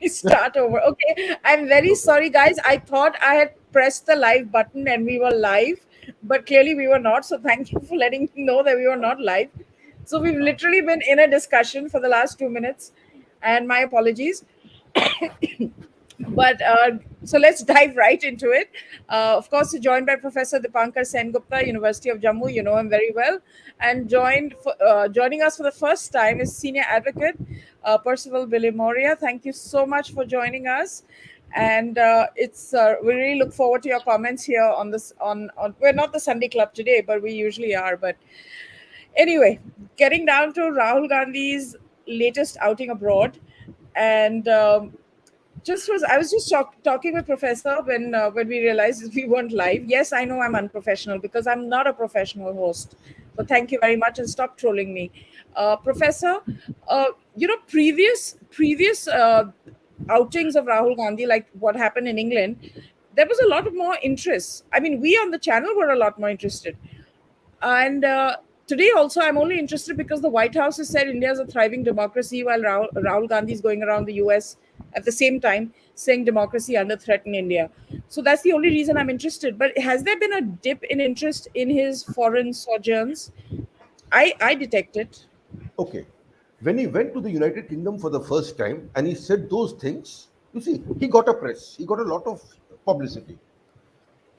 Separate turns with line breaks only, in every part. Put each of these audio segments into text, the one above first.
We start over. Okay, I'm very
Okay.
sorry, guys. I thought I had pressed the live button and we were live, but clearly we were not. So thank you for letting me know that we were not live. So we've literally been in a discussion for the last 2 minutes, and my apologies. But so let's dive right into it. Of course, we're joined by Professor Dipankar Sengupta, University of Jammu. You know him very well, and joining us for the first time is senior advocate Percival Billimoria. Thank you so much for joining us, and it's we really look forward to your comments here on this. On we're not the Sunday Club today, but we usually are. But anyway, getting down to Rahul Gandhi's latest outing abroad, and just was I was just talking with Professor when we realized we weren't live. Yes, I know I'm unprofessional because I'm not a professional host. So thank you very much and stop trolling me, Professor. Previous outings of Rahul Gandhi, like what happened in England, there was a lot of more interest. I mean, we on the channel were a lot more interested. And today also, I'm only interested because the White House has said India is a thriving democracy, while Rahul Gandhi is going around the US at the same time saying democracy under threat in India. So that's the only reason I'm interested. But has there been a dip in interest in his foreign sojourns? I detect it.
Okay. When he went to the United Kingdom for the first time and he said those things, you see, he got a press, he got a lot of publicity.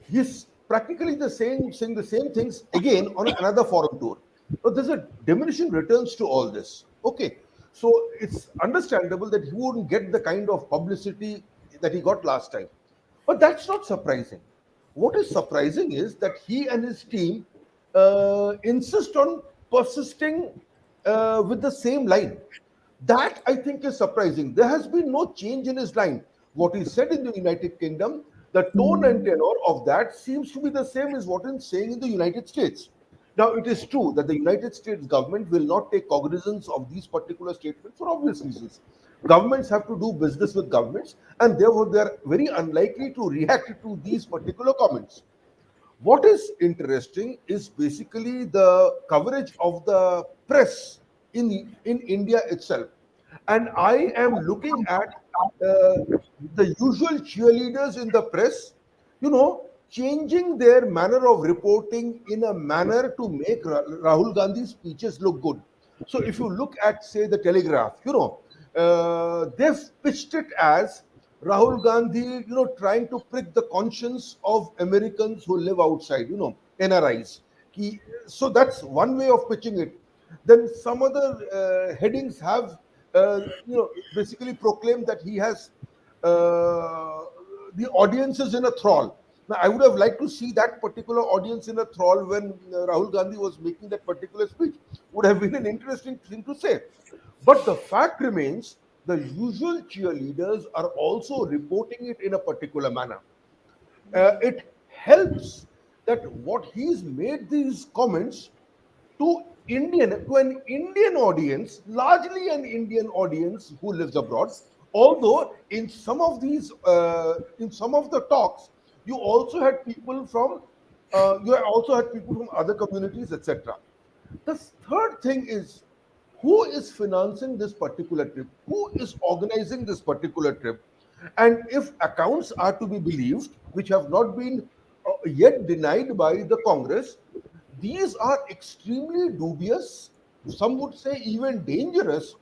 He's practically saying the same things again on another foreign tour. So there's a diminishing returns to all this. Okay. So it's understandable that he wouldn't get the kind of publicity that he got last time. But that's not surprising. What is surprising is that he and his team insist on persisting with the same line. That I think is surprising. There has been no change in his line. What he said in the United Kingdom, the tone and tenor of that seems to be the same as what he's saying in the United States. Now, it is true that the United States government will not take cognizance of these particular statements for obvious reasons. Governments have to do business with governments, and therefore they are very unlikely to react to these particular comments. What is interesting is basically the coverage of the press in India itself. And I am looking at the usual cheerleaders in the press, changing their manner of reporting in a manner to make Rahul Gandhi's speeches look good. So if you look at, say, the Telegraph, they've pitched it as Rahul Gandhi, trying to prick the conscience of Americans who live outside, NRIs. So that's one way of pitching it. Then some other headings have, basically proclaimed that he has the audiences in a thrall. Now, I would have liked to see that particular audience in a thrall when Rahul Gandhi was making that particular speech. Would have been an interesting thing to say. But the fact remains, the usual cheerleaders are also reporting it in a particular manner. It helps that what he's made these comments to an Indian audience, largely an Indian audience who lives abroad. Although in some of the talks, you also had people from other communities, etc. The third thing is, who is financing this particular trip? Who is organizing this particular trip? And if accounts are to be believed, which have not been yet denied by the Congress, these are extremely dubious, some would say even dangerous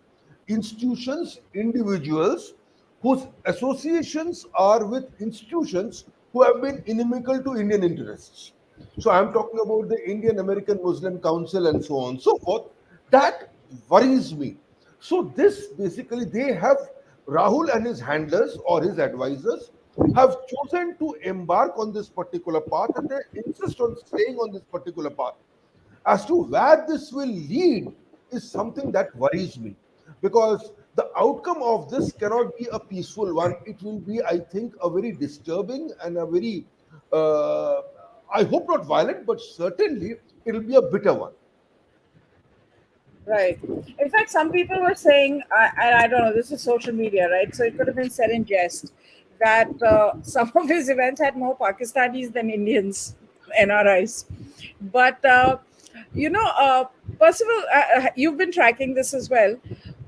institutions, individuals whose associations are with institutions who have been inimical to Indian interests. So I'm talking about the Indian American Muslim Council and so on and so forth. That worries me. So this basically, they have, Rahul and his handlers or his advisors have chosen to embark on this particular path, and they insist on staying on this particular path. As to where this will lead is something that worries me, because the outcome of this cannot be a peaceful one. It will be, I think, a very disturbing and a very, uh, I hope not violent, but certainly it will be a bitter one.
Right. In fact, some people were saying, I don't know, this is social media, right? So it could have been said in jest that some of his events had more Pakistanis than Indians, NRIs. But, you know, Percival, you've been tracking this as well.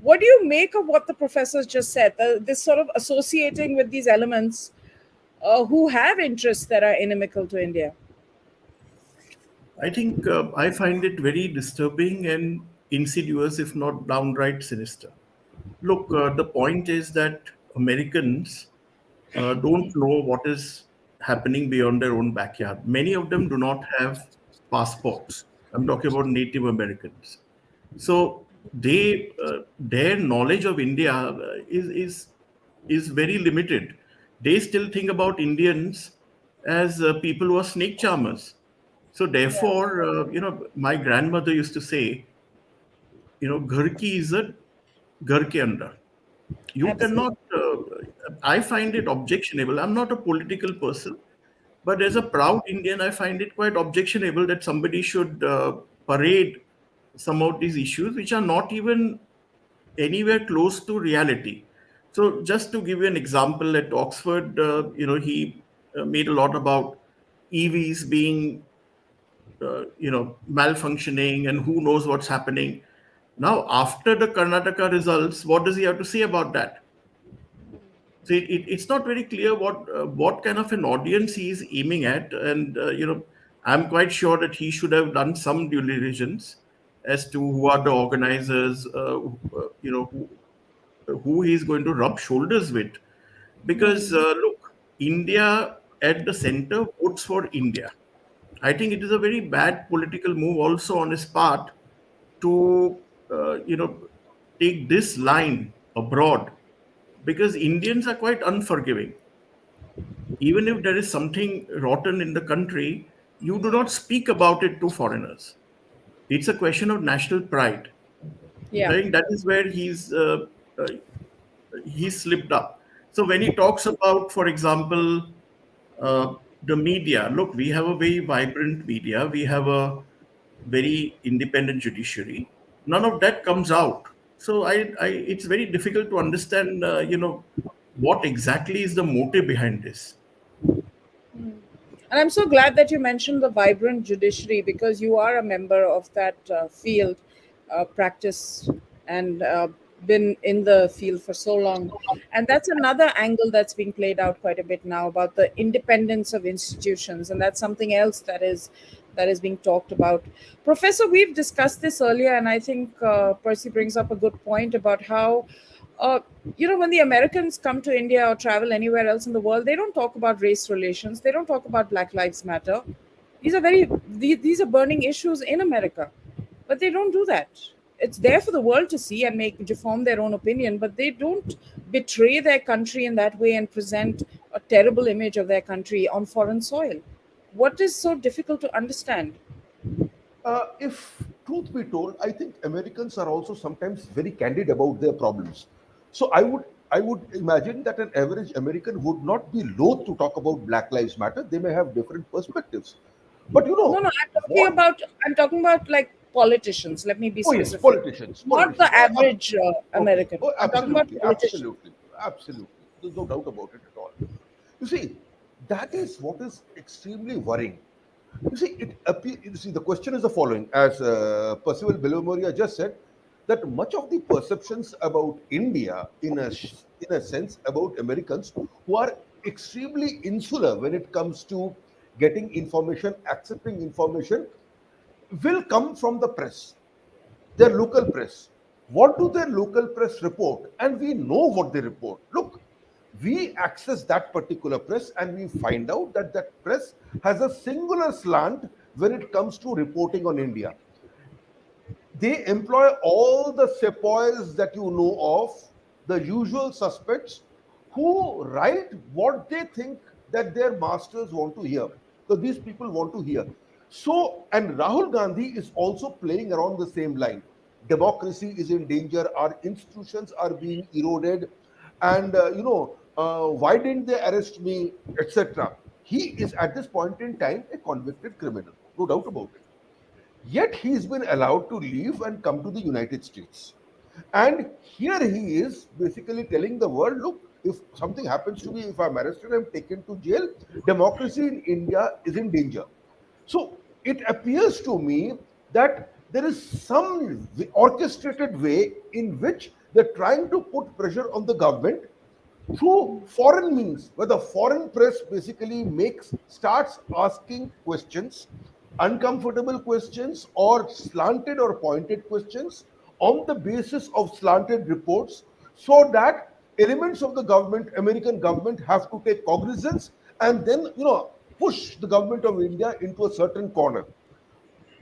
What do you make of what the professors just said? This sort of associating with these elements who have interests that are inimical to India.
I think I find it very disturbing and insidious, if not downright sinister. Look, the point is that Americans don't know what is happening beyond their own backyard. Many of them do not have passports. I'm talking about Native Americans. So their knowledge of India is very limited. They still think about Indians as people who are snake charmers. So
Yeah,
therefore, my grandmother used to say, "Ghar ki izzat ghar ke andar." You
absolutely.
cannot. I find it objectionable. I'm not a political person, but as a proud Indian, I find it quite objectionable that somebody should parade some of these issues, which are not even anywhere close to reality. So, just to give you an example, at Oxford, he made a lot about EVs being, malfunctioning, and who knows what's happening. Now, after the Karnataka results, what does he have to say about that? So it's not very clear what kind of an audience he is aiming at, and I'm quite sure that he should have done some due diligence as to who are the organizers, who he is going to rub shoulders with, because look, India at the center votes for India. I think it is a very bad political move also on his part to take this line abroad, because Indians are quite unforgiving. Even if there is something rotten in the country, you do not speak about it to foreigners. It's a question of national pride. I
Yeah.
think that is where uh, he's slipped up. So when he talks about, for example, the media, look, we have a very vibrant media, we have a very independent judiciary. None of that comes out. So it's very difficult to understand, what exactly is the motive behind this.
And I'm so glad that you mentioned the vibrant judiciary because you are a member of that field, practice, and been in the field for so long. And that's another angle that's being played out quite a bit now about the independence of institutions, and that's something else that is being talked about. Professor, we've discussed this earlier, and I think Percy brings up a good point about how uh, when the Americans come to India or travel anywhere else in the world, they don't talk about race relations. They don't talk about Black Lives Matter. These are burning issues in America, but they don't do that. It's there for the world to see and make to form their own opinion, but they don't betray their country in that way and present a terrible image of their country on foreign soil. What is so difficult to understand?
If truth be told, I think Americans are also sometimes very candid about their problems. So I would imagine that an average American would not be loath to talk about Black Lives Matter. They may have different perspectives. But you
No,
know
no,
what?
I'm talking about like politicians. Let me be
Oh yes,
specific.
politicians,
Not
politicians.
the average
Okay.
American.
Oh,
I'm talking about
absolutely,
politicians.
absolutely, absolutely. There's no doubt about it at all. You see, that is what is extremely worrying. You see, the question is the following: as Percival Billimoria just said, that much of the perceptions about India, in a sense, about Americans who are extremely insular when it comes to getting information, accepting information, will come from the press, their local press. What do their local press report? And we know what they report. Look, we access that particular press and we find out that that press has a singular slant when it comes to reporting on India. They employ all the sepoys that you know of, the usual suspects, who write what they think that their masters want to hear. So these people want to hear. So, and Rahul Gandhi is also playing around the same line. Democracy is in danger. Our institutions are being eroded, and why didn't they arrest me, etc. He is at this point in time a convicted criminal, no doubt about it. Yet he's been allowed to leave and come to the United States. And here he is basically telling the world, look, if something happens to me, if I'm arrested, I'm taken to jail, democracy in India is in danger. So it appears to me that there is some orchestrated way in which They're trying to put pressure on the government through foreign means, where the foreign press basically starts asking questions, uncomfortable questions or slanted or pointed questions on the basis of slanted reports, so that elements of the government, American government, have to take cognizance and then push the government of India into a certain corner.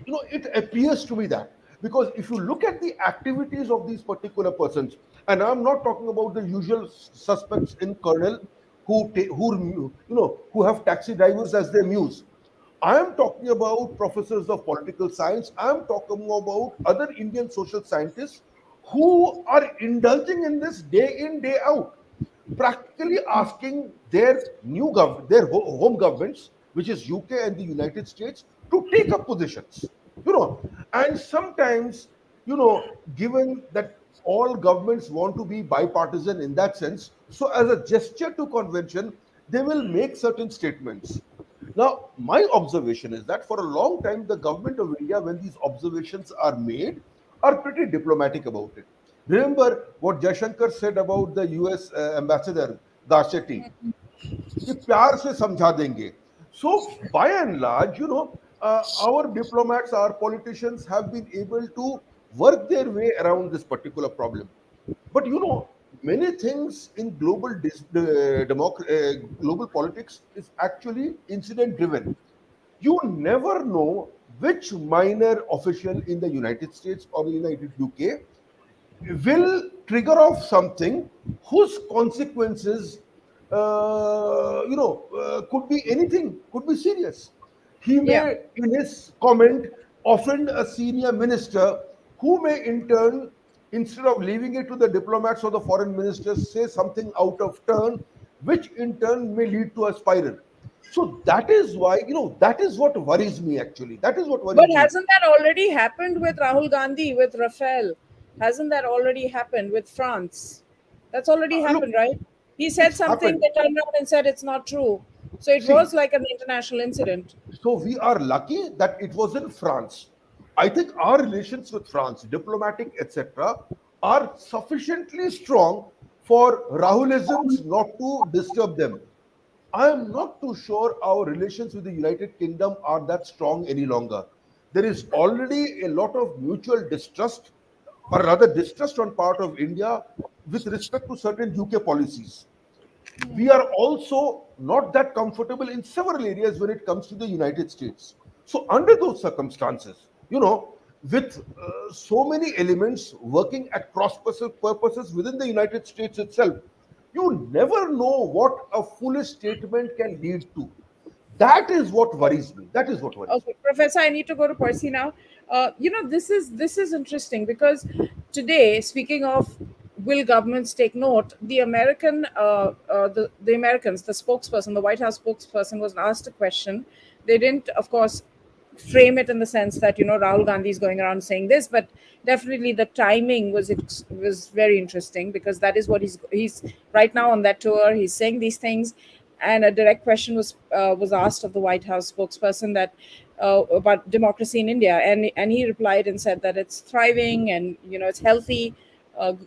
It appears to be that, because if you look at the activities of these particular persons, and I'm not talking about the usual suspects in Colonel who have taxi drivers as their muse. I am talking about professors of political science. I am talking about other Indian social scientists who are indulging in this day in, day out, practically asking their home governments, which is UK and the United States, to take up positions. And sometimes, given that all governments want to be bipartisan in that sense, so as a gesture to convention, they will make certain statements. Now, my observation is that for a long time, the government of India, when these observations are made, are pretty diplomatic about it. Remember what Jaishankar said about the US ambassador Garcetti, कि प्यार से समझा देंगे. So by and large, our diplomats, our politicians have been able to work their way around this particular problem. But many things in global politics is actually incident driven. You never know which minor official in the United States or the United UK will trigger off something whose consequences, could be anything, could be serious. He
Yeah.
may, in his comment, offend a senior minister, who may in turn, instead of leaving it to the diplomats or the foreign ministers, say something out of turn, which in turn may lead to a spiral. So that is why, that is what worries me actually. That is what
But
worries me.
hasn't that already happened with Rahul Gandhi, with Rafael? Hasn't that already happened with France? That's already
Look,
happened, right? He said
it's
something,
happened.
they turned around and said it's not true. So it was
See,
like an international incident.
so we are lucky that it was in France. I think our relations with France, diplomatic, etc., are sufficiently strong for Rahulisms not to disturb them. I am not too sure our relations with the United Kingdom are that strong any longer. There is already a lot of mutual distrust, or rather distrust on part of India with respect to certain UK policies. We are also not that comfortable in several areas when it comes to the United States. So, under those circumstances, with so many elements working at cross purposes within the United States itself, you never know what a foolish statement can lead to. That is what worries me. That is what worries
Okay, Professor, I need to go to Percy now. This is interesting because today, speaking of will governments take note, the Americans, the spokesperson, the White House spokesperson, was asked a question. They didn't, of course, frame it in the sense that Rahul Gandhi is going around saying this, but definitely the timing was very interesting because that is what he's right now on that tour. He's saying these things, and a direct question was asked of the White House spokesperson that about democracy in India, and he replied and said that it's thriving and it's healthy.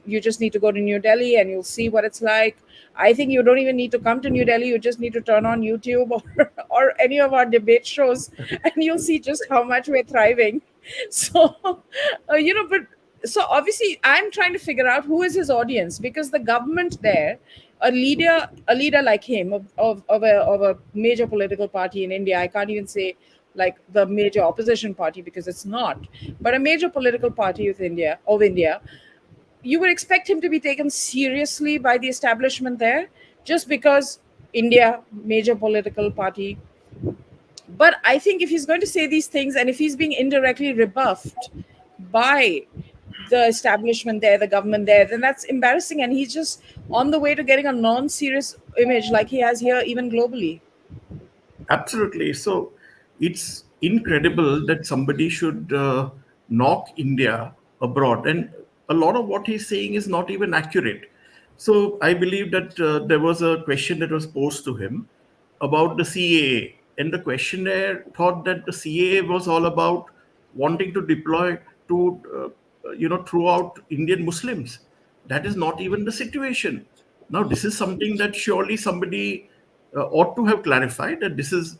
You just need to go to New Delhi and you'll see what it's like. I think you don't even need to come to New Delhi. You just need to turn on YouTube or any of our debate shows, and you'll see just how much we're thriving. So, but so obviously, I'm trying to figure out who is his audience because the government there, a leader like him of a major political party in India. I can't even say like the major opposition party because it's not, but a major political party of India, you would expect him to be taken seriously by the establishment there just because India, major political party. But I think if he's going to say these things and if he's being indirectly rebuffed by the establishment there, the government there, then that's embarrassing. And he's just on the way to getting a non serious image like he has here, even globally.
Absolutely. So it's incredible that somebody should knock India abroad. And a lot of what he's saying is not even accurate. So I believe that there was a question that was posed to him about the CAA. And the questionnaire thought that the CAA was all about wanting to deploy to, throughout Indian Muslims. That is not even the situation. Now, this is something that surely somebody ought to have clarified, that this is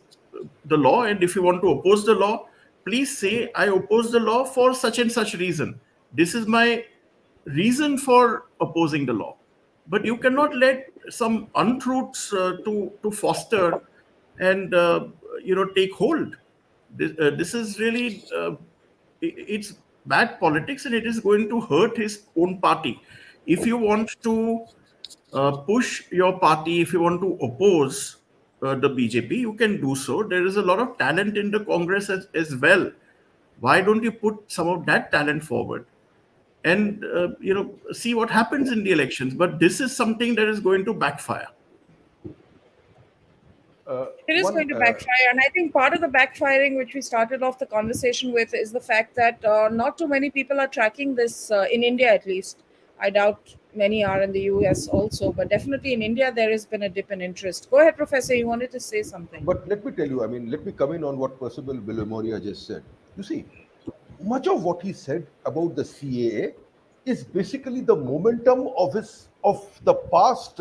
the law, and if you want to oppose the law, please say, I oppose the law for such and such reason. This is my reason for opposing the law. But you cannot let some untruths to foster and take hold. This is really it's bad politics, and it is going to hurt his own party. If you want to push your party, if you want to oppose the BJP, you can do so. There is a lot of talent in the Congress as well. Why don't you put some of that talent forward and see what happens in the elections? But this is something that is going to backfire.
It is
One
going to backfire, and I think part of the backfiring, which we started off the conversation with, is the fact that not too many people are tracking this in India, at least. I doubt many are in the US also, but definitely in India there has been a dip in interest. Go ahead, Professor. You wanted to say something.
But let me tell you, I mean, let me come in on what Percival Billimoria just said. You see, much of what he said about the CAA is basically the momentum of the past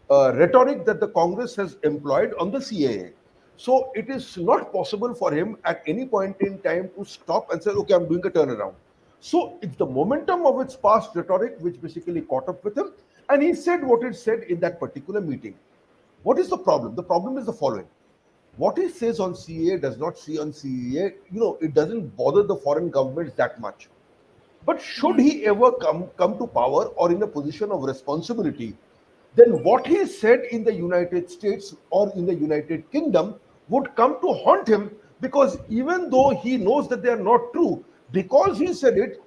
rhetoric that the Congress has employed on the CAA. So it is not possible for him at any point in time to stop and say, "Okay, I'm doing a turnaround." So it's the momentum of its past rhetoric which basically caught up with him, and he said what it said in that particular meeting. What is the problem? The problem is the following: what he says on CA does not see on CEA, it doesn't bother the foreign governments that much. But should he ever come to power or in a position of responsibility, then what he said in the United States or in the United Kingdom would come to haunt him, because even though he knows that they are not true, because he said it,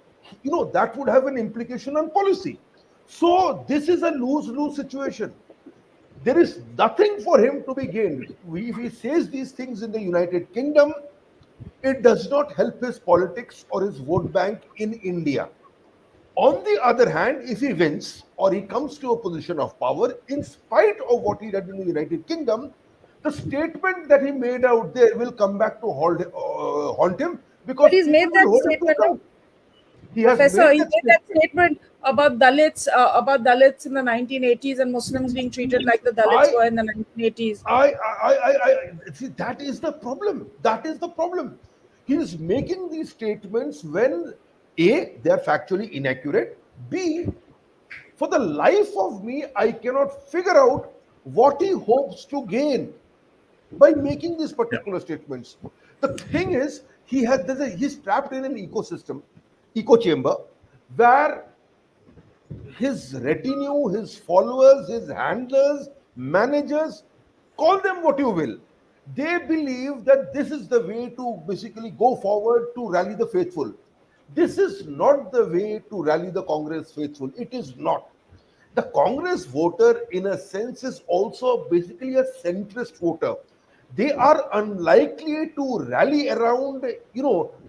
that would have an implication on policy. So this is a lose-lose situation. There is nothing for him to be gained. If he says these things in the United Kingdom, it does not help his politics or his vote bank in India. On the other hand, if he wins or he comes to a position of power, in spite of what he did in the United Kingdom, the statement that he made out there will come back to haunt him,
But
because
he's
people
made
will
that
hold him to
statement.
account. He has
Professor,
made
he
that
made that
statement.
statement about Dalits in the 1980s and Muslims being treated like the Dalits
I
were in the 1980s.
see, that is the problem. That is the problem. He is making these statements when A, they are factually inaccurate. B, for the life of me, I cannot figure out what he hopes to gain by making these
Yeah.
particular statements. The thing is, he's trapped in an ecosystem, echo chamber, where his retinue, his followers, his handlers, managers, call them what you will. They believe that this is the way to basically go forward to rally the faithful. This is not the way to rally the Congress faithful. It is not. The Congress voter, in a sense, is also basically a centrist voter. They are unlikely to rally around,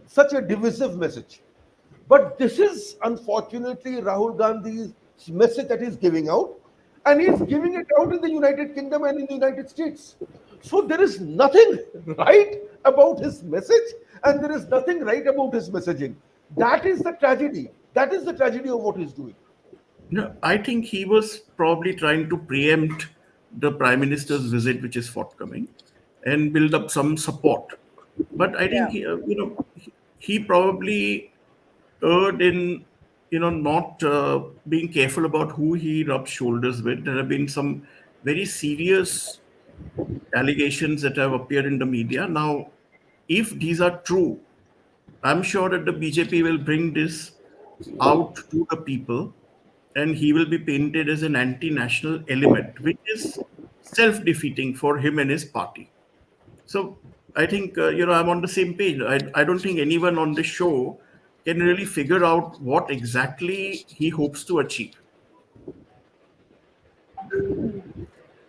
such a divisive message. But this is unfortunately Rahul Gandhi's message that he's giving out, and he's giving it out in the United Kingdom and in the United States. So there is nothing right about his message, and there is nothing right about his messaging. That is the tragedy. That is the tragedy of what he's doing.
No, I think he was probably trying to preempt the prime minister's visit, which is forthcoming, and build up some support. But I think
Yeah.
he probably erred in not being careful about who he rubs shoulders with. There have been some very serious allegations that have appeared in the media. Now, if these are true, I'm sure that the BJP will bring this out to the people, and he will be painted as an anti national element, which is self defeating for him and his party. So I think, I'm on the same page. I don't think anyone on the show can really figure out what exactly he hopes to achieve.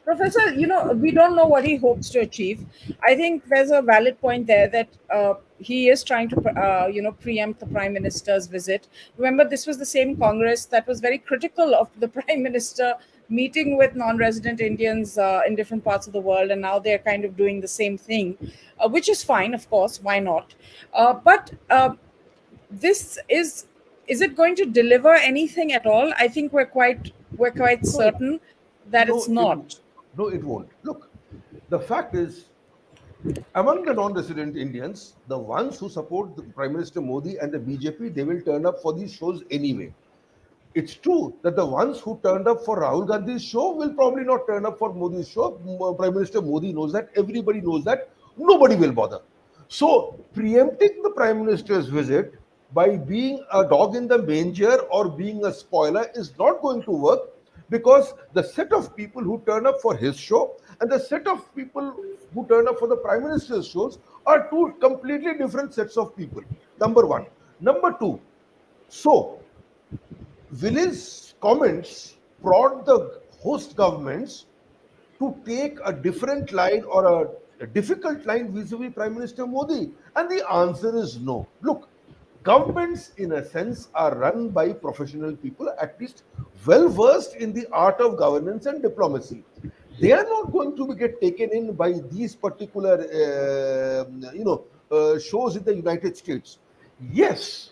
Professor, we don't know what he hopes to achieve. I think there's a valid point there that he is trying to, preempt the prime minister's visit. Remember, this was the same Congress that was very critical of the prime minister meeting with non-resident Indians in different parts of the world, and now they're kind of doing the same thing, which is fine, of course. Why not? But this is Is it going to deliver anything at all? I think we're quite
No,
certain that it's
no, it won't.
not.
No, it won't. Look, the fact is, among the non-resident Indians, the ones who support the Prime Minister Modi and the BJP, they will turn up for these shows anyway. It's true that the ones who turned up for Rahul Gandhi's show will probably not turn up for Modi's show. Prime Minister Modi knows that. Everybody knows that. Nobody will bother. So, preempting the Prime Minister's visit by being a dog in the manger or being a spoiler is not going to work, because the set of people who turn up for his show and the set of people who turn up for the Prime Minister's shows are two completely different sets of people. Number one. Number two, so Will's comments prod the host governments to take a different line or a difficult line vis-a-vis Prime Minister Modi? And the answer is no. Look, governments, in a sense, are run by professional people, at least well versed in the art of governance and diplomacy. They are not going to get taken in by these particular, shows in the United States. Yes,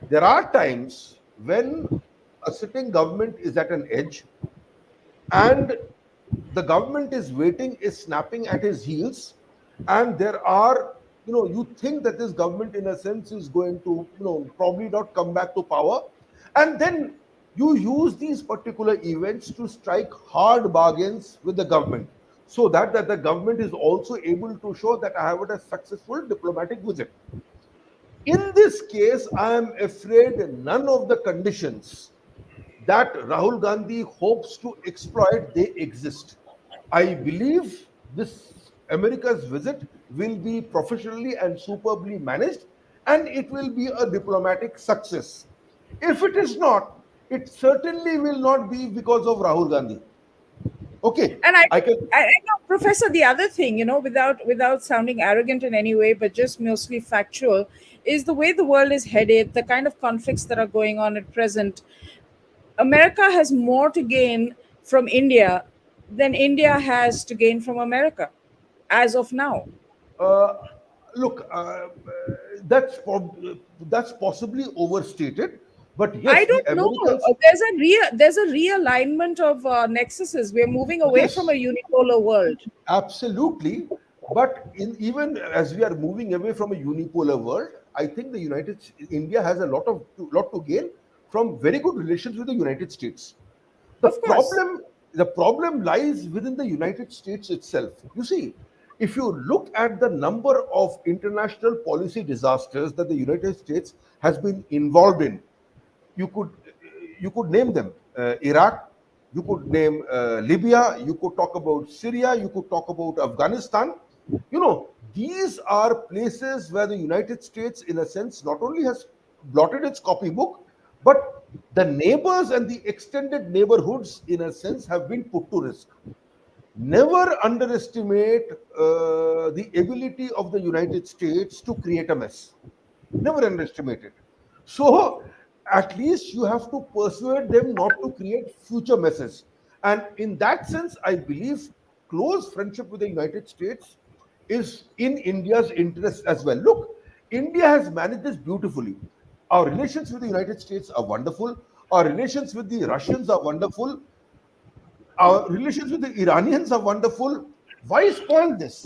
there are times when a sitting government is at an edge and the government is waiting, is snapping at his heels, and there are, you think that this government, in a sense, is going to, probably not come back to power, and then you use these particular events to strike hard bargains with the government, so that the government is also able to show that I have had a successful diplomatic visit. In this case, I am afraid none of the conditions that Rahul Gandhi hopes to exploit, they exist. I believe this America's visit will be professionally and superbly managed, and it will be a diplomatic success. If it is not, it certainly will not be because of Rahul Gandhi. Okay,
And I,
I can.
I know, Professor, the other thing, without sounding arrogant in any way, but just mostly factual, is the way the world is headed, the kind of conflicts that are going on at present. America has more to gain from India than India has to gain from America, as of now.
Uh, Look, that's possibly overstated, but
I
yes, the
don't know.
Americans.
There's a realignment of nexuses. We're moving away from a
Yes,
unipolar world.
absolutely. But even as we are moving away from a unipolar world, I think India has a lot to gain from very good relations with the United States. The
Of course.
problem, the problem lies within the United States itself. You see, if you look at the number of international policy disasters that the United States has been involved in, you could you could name them. Iraq, you could name Libya, you could talk about Syria, you could talk about Afghanistan. These are places where the United States, in a sense, not only has blotted its copybook, but the neighbors and the extended neighborhoods, in a sense, have been put to risk. Never underestimate the ability of the United States to create a mess. Never underestimate it. So, at least you have to persuade them not to create future messes. And in that sense, I believe close friendship with the United States is in India's interest as well. Look, India has managed this beautifully. Our relations with the United States are wonderful. Our relations with the Russians are wonderful. Our relations with the Iranians are wonderful. Why spoil this?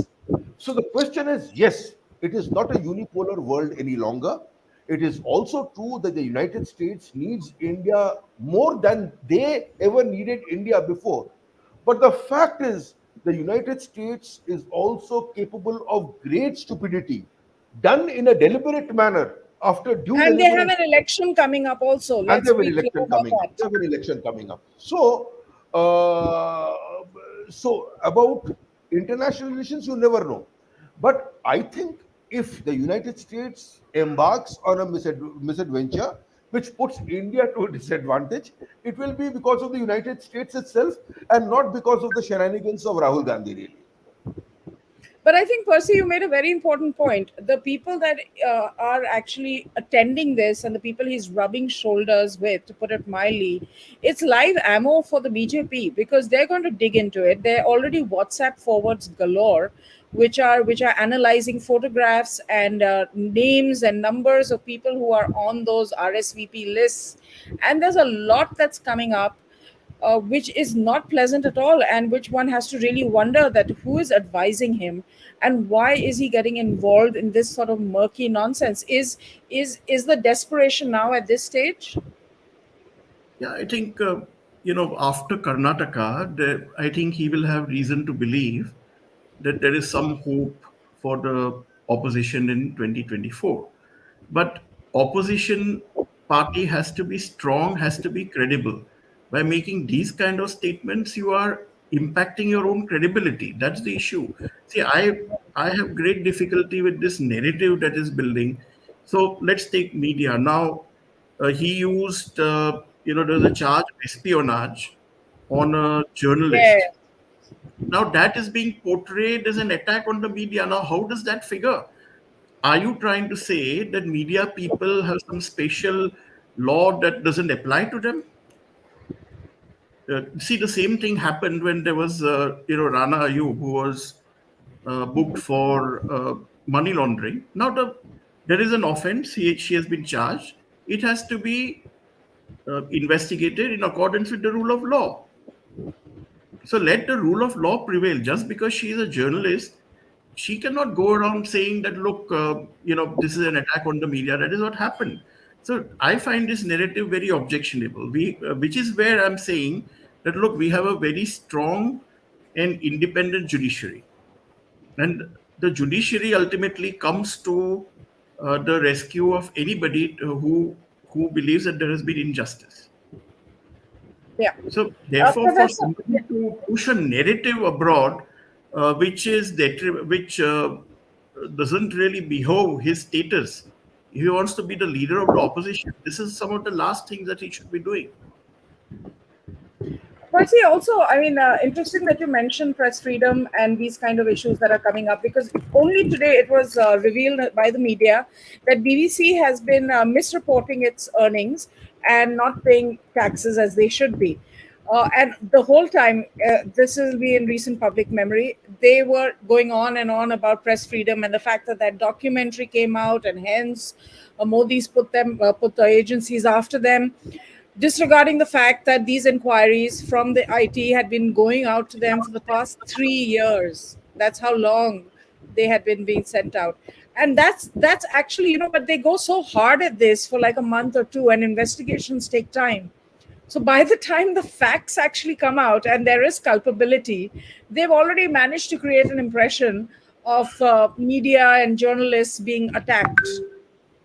So the question is, yes, it is not a unipolar world any longer. It is also true that the United States needs India more than they ever needed India before. But the fact is, the United States is also capable of great stupidity done in a deliberate manner after due
And they have an
deliberation,
election coming up also.
and they
Let's
have an
be clear
election
about
coming up. They
that.
have an election coming up. Uh, so about international relations, you never know. But I think if the United States embarks on a misadventure which puts India to a disadvantage, it will be because of the United States itself and not because of the shenanigans of Rahul Gandhi, really.
But I think, Percy, you made a very important point. The people that are actually attending this and the people he's rubbing shoulders with, to put it mildly, it's live ammo for the BJP because they're going to dig into it. They're already WhatsApp forwards galore which are analyzing photographs and names and numbers of people who are on those RSVP lists. And there's a lot that's coming up, which is not pleasant at all, and which one has to really wonder that who is advising him, and why is he getting involved in this sort of murky nonsense? Is the desperation now at this stage?
Yeah, I think, after Karnataka, I think he will have reason to believe that there is some hope for the opposition in 2024. But opposition party has to be strong, has to be credible. By making these kind of statements, you are impacting your own credibility. That's the issue. See, I have great difficulty with this narrative that is building. So let's take media now. He used, there's a charge of espionage on a
Yeah.
journalist. Now that is being portrayed as an attack on the media. Now, how does that figure? Are you trying to say that media people have some special law that doesn't apply to them? See, the same thing happened when there was, Rana Ayub, who was booked for money laundering. Now, there is an offense. She has been charged. It has to be investigated in accordance with the rule of law. So let the rule of law prevail. Just because she is a journalist, she cannot go around saying that, look, this is an attack on the media. That is what happened. So I find this narrative very objectionable. Which is where I'm saying that, look, we have a very strong and independent judiciary, and the judiciary ultimately comes to the rescue of anybody who believes that there has been injustice.
Yeah.
So, therefore, for
Professor,
somebody to push a narrative abroad, which doesn't really behove his status, if he wants to be the leader of the opposition, this is some of the last things that he should be doing.
but see, also, I mean, interesting that you mentioned press freedom and these kind of issues that are coming up, because only today it was revealed by the media that BBC has been misreporting its earnings and not paying taxes as they should be. And the whole time, this will be in recent public memory, they were going on and on about press freedom and the fact that that documentary came out, and hence Modi's put the agencies after them, disregarding the fact that these inquiries from the IT had been going out to them for the past 3 years. That's how long they had been being sent out. And that's actually, but they go so hard at this for like a month or two, and investigations take time. So by the time the facts actually come out and there is culpability, they've already managed to create an impression of media and journalists being attacked,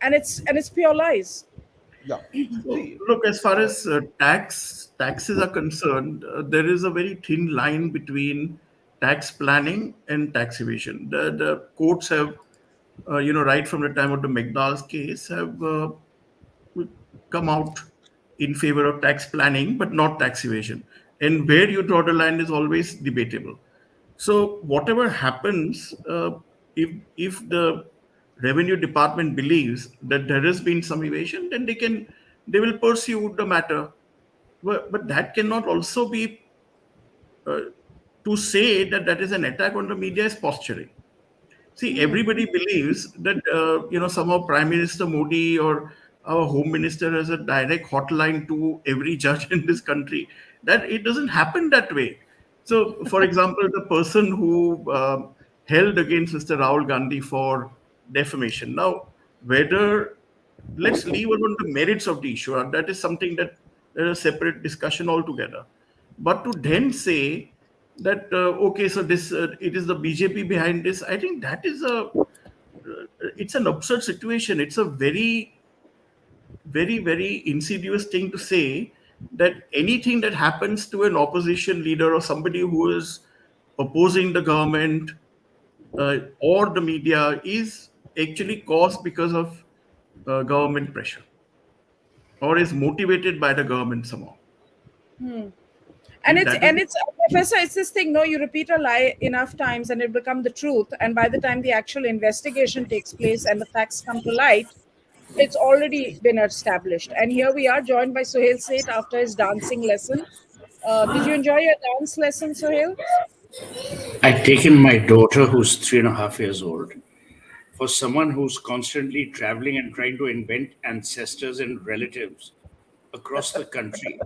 and it's pure lies.
Yeah.
So,
See,
look, as far as taxes are concerned, there is a very thin line between tax planning and tax evasion. The courts have, right from the time of the McDowell's case, have come out in favor of tax planning, but not tax evasion. And where you draw the line is always debatable. So whatever happens, if the revenue department believes that there has been some evasion, then they will pursue the matter. But that cannot also be to say that that is an attack on the media is posturing. See, everybody believes that somehow Prime Minister Modi or our Home Minister has a direct hotline to every judge in this country. That it doesn't happen that way. So, for example, the person who held against Mr. Rahul Gandhi for defamation. Now, whether let's leave alone the merits of the issue. That is something that there's a separate discussion altogether. But to then say that okay, so this it is the BJP behind this, I think that is it's an absurd situation. It's a very, very, very insidious thing to say that anything that happens to an opposition leader or somebody who is opposing the government or the media is actually caused because of government pressure or is motivated by the government somehow. I
and
think
it's
that is
and it's Professor, it's this thing, no, you repeat a lie enough times and it become the truth, and by the time the actual investigation takes place and the facts come to light, it's already been established. And here we are, joined by Sohail Seth after his dancing lesson. Did you enjoy your dance lesson, Sohail?
I'd taken my daughter, who's 3.5 years old, for someone who's constantly traveling and trying to invent ancestors and relatives across the country.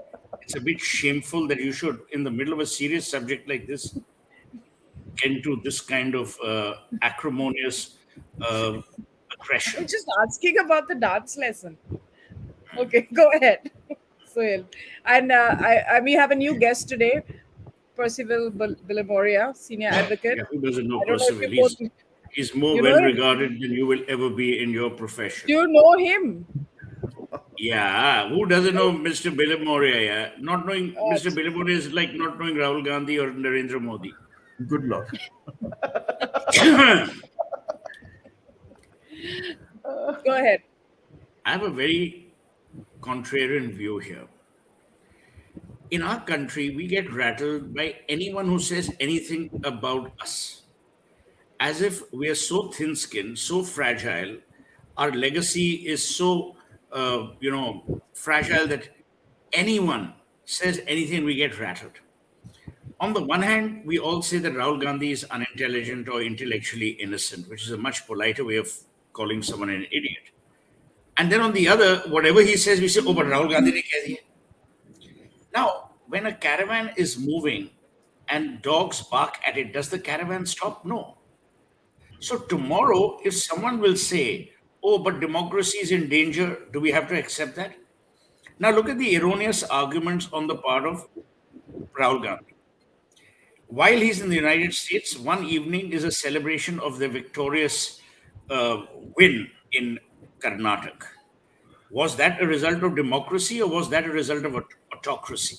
It's a bit shameful that you should, in the middle of a serious subject like this, get into this kind of acrimonious uh,
I'm
aggression.
just asking about the dance lesson. Okay, go ahead. Sohail. And we have a new guest today, Percival Billimoria, senior advocate.
Yeah, who doesn't know
I don't know if
Percival?
you both,
He's more
you know
well
him.
regarded than you will ever be in your
Do
profession.
you know him?
Yeah, who doesn't know Mr. Billimoria? Yeah, not knowing
Uh,
Mr. Billimoria is like not knowing Rahul Gandhi or Narendra Modi.
Good Lord.
I
Go ahead.
have a very contrarian view here. In our country, we get rattled by anyone who says anything about us, as if we are so thin skinned, so fragile. Our legacy is so, fragile that anyone says anything, we get rattled. On the one hand, we all say that Rahul Gandhi is unintelligent or intellectually innocent, which is a much politer way of calling someone an idiot. And then on the other, whatever he says, we say, oh, but Rahul Gandhi ne keh diya. Now, when a caravan is moving and dogs bark at it, does the caravan stop? No. So tomorrow, if someone will say, oh, but democracy is in danger, do we have to accept that? Now, look at the erroneous arguments on the part of Rahul Gandhi. While he's in the United States, one evening is a celebration of the victorious win in Karnataka. Was that a result of democracy or was that a result of autocracy?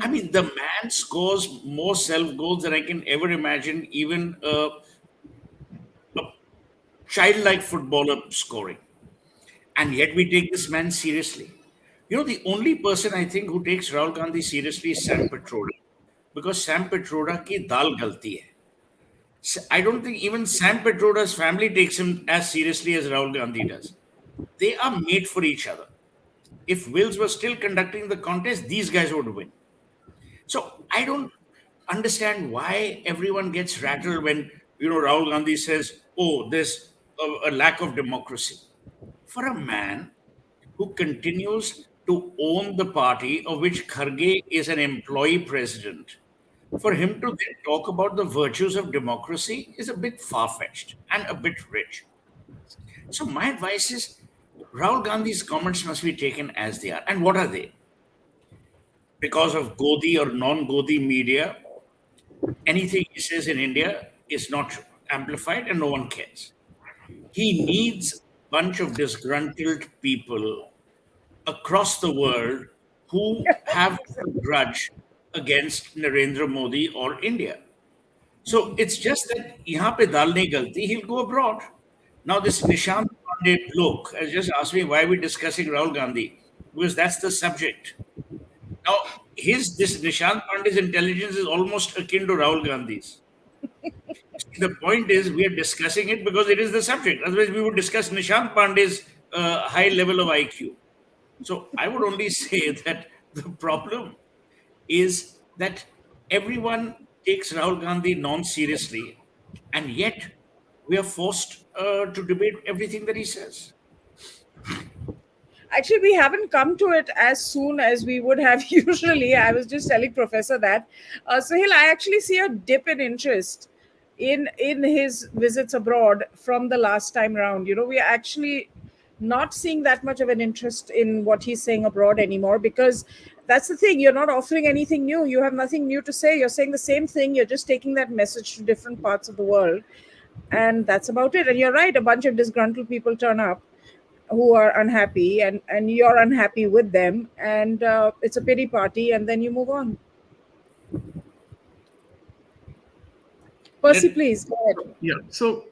I mean, the man scores more self goals than I can ever imagine, even a childlike footballer scoring. And yet we take this man seriously. You know, the only person I think who takes Rahul Gandhi seriously is Sam Petroda. Because Sam Petroda ki dal galti hai. I don't think even Sam Petroda's family takes him as seriously as Rahul Gandhi does. They are made for each other. If Wills were still conducting the contest, these guys would win. So I don't understand why everyone gets rattled when Rahul Gandhi says, "Oh, there's a lack of democracy." For a man who continues to own the party of which Kharge is an employee president, for him to then talk about the virtues of democracy is a bit far fetched and a bit rich. So, my advice is Rahul Gandhi's comments must be taken as they are. And what are they? Because of Godi or non Godi media, anything he says in India is not amplified and no one cares. He needs a bunch of disgruntled people across the world who have a grudge against Narendra Modi or India. So it's just that यहाँ पे दाल नहीं गलती, he'll go abroad. Now this Nishant Pandey bloke has just asked me why we're discussing Rahul Gandhi, because that's the subject. Now this Nishant Pandey's intelligence is almost akin to Rahul Gandhi's. The point is we are discussing it because it is the subject. Otherwise, we would discuss Nishant Pandey's high level of IQ. So I would only say that the problem is that everyone takes Rahul Gandhi non-seriously, and yet we are forced to debate everything that he says.
Actually, we haven't come to it as soon as we would have usually. I was just telling Professor that. Sahil, I actually see a dip in interest in his visits abroad from the last time round. We are actually not seeing that much of an interest in what he's saying abroad anymore, because that's the thing. You're not offering anything new. You have nothing new to say. You're saying the same thing. You're just taking that message to different parts of the world. And that's about it. And you're right. A bunch of disgruntled people turn up who are unhappy, and you're unhappy with them, and it's a pity party, and then you move on. Percy,
Let
please go ahead.
Yeah. So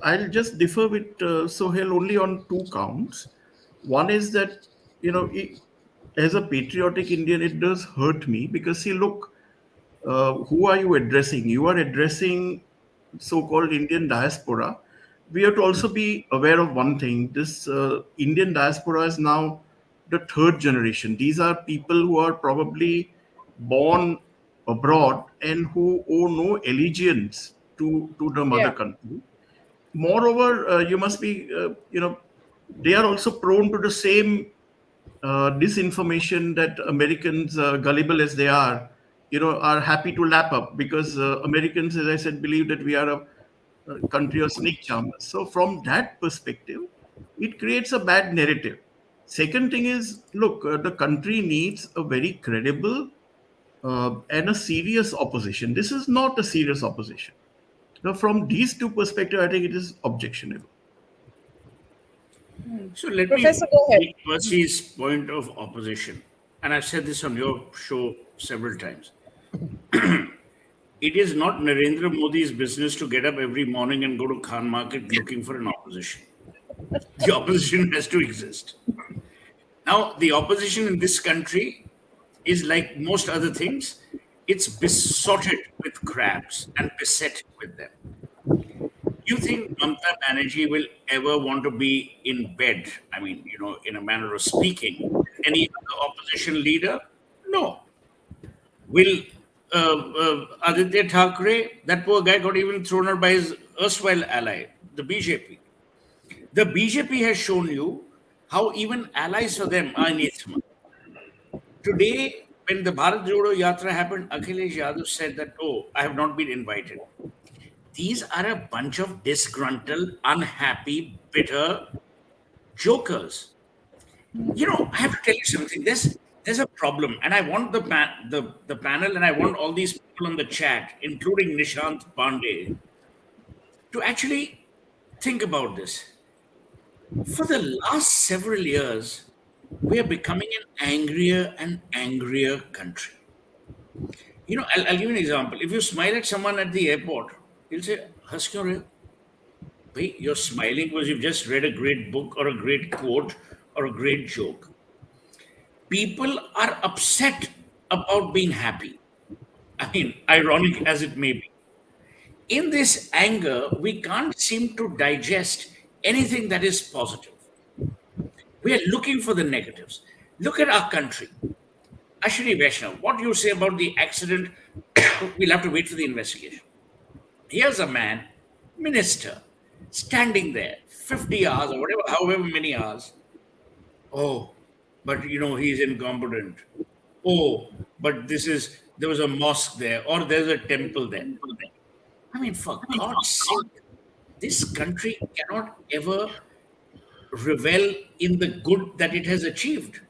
I'll just differ with Sohail only on two counts. One is that, as a patriotic Indian, it does hurt me because, see, look, who are you addressing? You are addressing so-called Indian diaspora. We have to also be aware of one thing. This Indian diaspora is now the third generation. These are people who are probably born abroad and who owe no allegiance to the mother
Yeah.
country. Moreover, you must be, they are also prone to the same disinformation that Americans, gullible as they are happy to lap up because Americans, as I said, believe that we are a country of snake charmers. So from that perspective, it creates a bad narrative. Second thing is, look, the country needs a very credible and a serious opposition. This is not a serious opposition. Now, from these two perspectives, I think it is objectionable.
So let
Professor,
me
go ahead.
take Percy's point of opposition. And I've said this on your show several times. It is not Narendra Modi's business to get up every morning and go to Khan Market looking for an opposition. The opposition has to exist. Now, the opposition in this country is like most other things, it's besotted with crabs and beset with them. You think Mamata Banerjee will ever want to be in bed? I mean, in a manner of speaking, any other opposition leader? No. Will Aditya Thackeray, that poor guy got even thrown out by his erstwhile ally, the BJP. The BJP has shown you how even allies for them are anathema. Today, when the Bharat Jodo Yatra happened, Akhilesh Yadav said that, oh, I have not been invited. These are a bunch of disgruntled, unhappy, bitter jokers. I have to tell you something. There's a problem, and I want the panel, and I want all these people on the chat, including Nishant Pandey, to actually think about this. For the last several years, we are becoming an angrier and angrier country. I'll give you an example. If you smile at someone at the airport, he'll say, "Has kyun rahe ho?" Bhai, you're smiling because you've just read a great book or a great quote or a great joke. People are upset about being happy. I mean, ironic as it may be. In this anger, we can't seem to digest anything that is positive. We are looking for the negatives. Look at our country. Ashwini Vaishnav, what do you say about the accident? We'll have to wait for the investigation. Here's a man, minister, standing there 50 hours or whatever, however many hours. Oh, but he's incompetent. Oh, but there was a mosque there or there's a temple there. I mean, for God's sake, this country cannot ever revel in the good that it has achieved.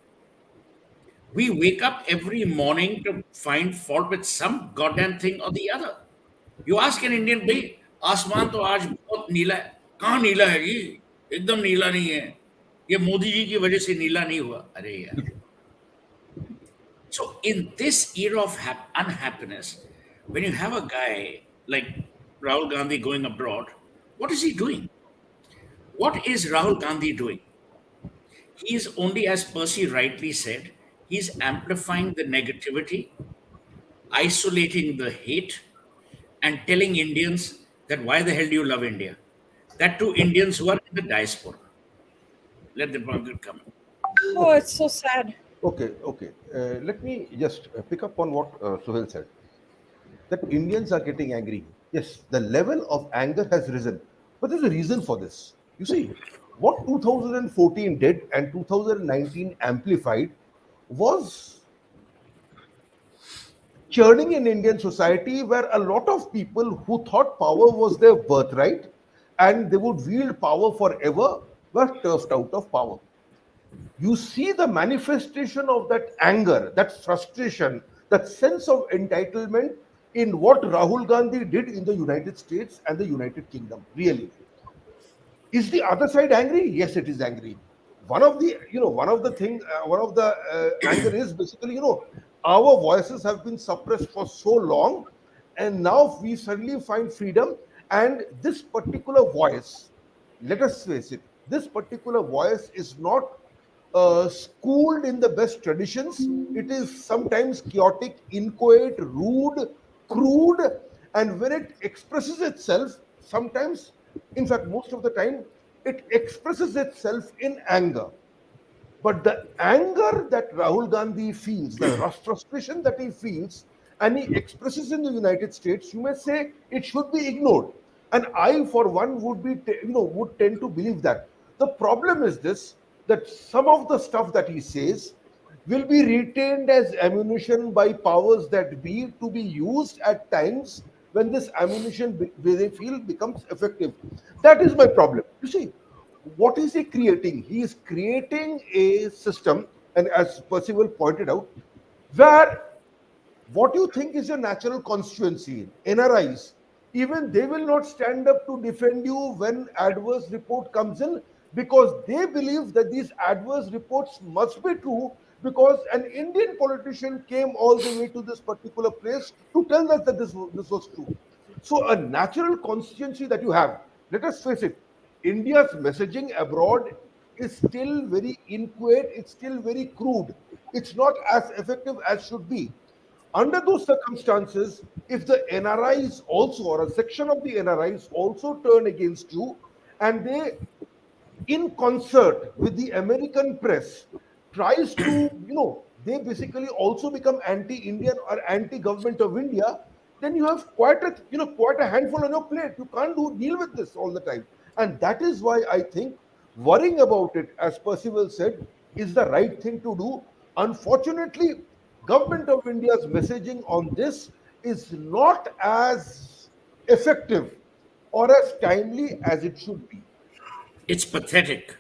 We wake up every morning to find fault with some goddamn thing or the other. You ask an Indian, भाई आसमान तो आज बहुत नीला है. कहाँ नीला है जी? एकदम नीला नहीं है. ये मोदी जी की वजह से नीला नहीं हुआ. अरे यार. So in this era of unhappiness, when you have a guy like Rahul Gandhi going abroad, what is he doing? What is Rahul Gandhi doing? He is only, as Percy rightly said, he's amplifying the negativity, isolating the hate, and telling Indians that why the hell do you love India? That to Indians who are in the diaspora. Let the Dipankar come.
Oh, it's so sad.
Okay. Let me just pick up on what Suhail said. That Indians are getting angry. Yes, the level of anger has risen. But there's a reason for this. You see, what 2014 did and 2019 amplified was churning in Indian society where a lot of people who thought power was their birthright and they would wield power forever were turfed out of power. You see the manifestation of that anger, that frustration, that sense of entitlement in what Rahul Gandhi did in the United States and the United Kingdom. Really. Is the other side angry? Yes, it is angry. One of the anger is basically, our voices have been suppressed for so long, and now we suddenly find freedom. And this particular voice, let us face it, this particular voice is not schooled in the best traditions. It is sometimes chaotic, inchoate, rude, crude, and when it expresses itself, sometimes, in fact, most of the time, it expresses itself in anger. But the anger that Rahul Gandhi feels, the frustration that he feels, and he expresses in the United States, you may say it should be ignored. And I, for one, would be, would tend to believe that. The problem is this, that some of the stuff that he says will be retained as ammunition by powers that be to be used at times when this ammunition they feel becomes effective. That is my problem. You see, what is he creating? He is creating a system, and as Percival pointed out, where what you think is your natural constituency, NRIs, even they will not stand up to defend you when adverse report comes in, because they believe that these adverse reports must be true because an Indian politician came all the way to this particular place to tell us that this was true. So a natural constituency that you have, let us face it, India's messaging abroad is still very inchoate, it's still very crude. It's not as effective as should be. Under those circumstances, if the NRIs also, or a section of the NRIs also turn against you, and they, in concert with the American press, tries to, they basically also become anti-Indian or anti-government of India, then you have quite a handful on your plate. You can't deal with this all the time. And that is why I think worrying about it, as Percival said, is the right thing to do. Unfortunately, government of India's messaging on this is not as effective or as timely as it should be.
It's pathetic.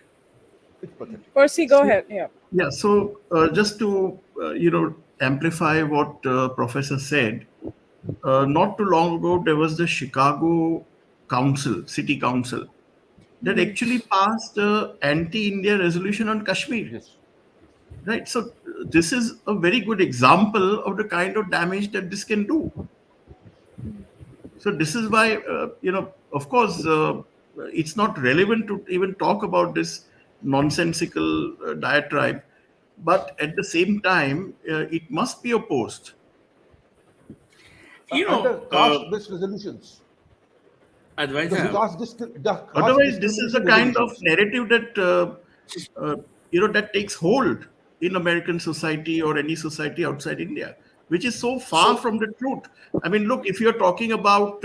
It's pathetic.
Percy, go ahead. Yeah.
Yeah, so just to amplify what Professor said, not too long ago there was the Chicago Council, City Council, that actually passed a anti-India resolution on Kashmir.
Yes.
Right. So this is a very good example of the kind of damage that this can do. So this is why, of course, it's not relevant to even talk about this nonsensical diatribe, but at the same time, it must be opposed.
You
And the
know,
caste-based resolutions, the
Advaita,
caste
Otherwise, this is the
discrimination
kind of
resolutions.
narrative that that takes hold in American society or any society outside India, which is so far
so
from the truth. I mean, look, if you're talking about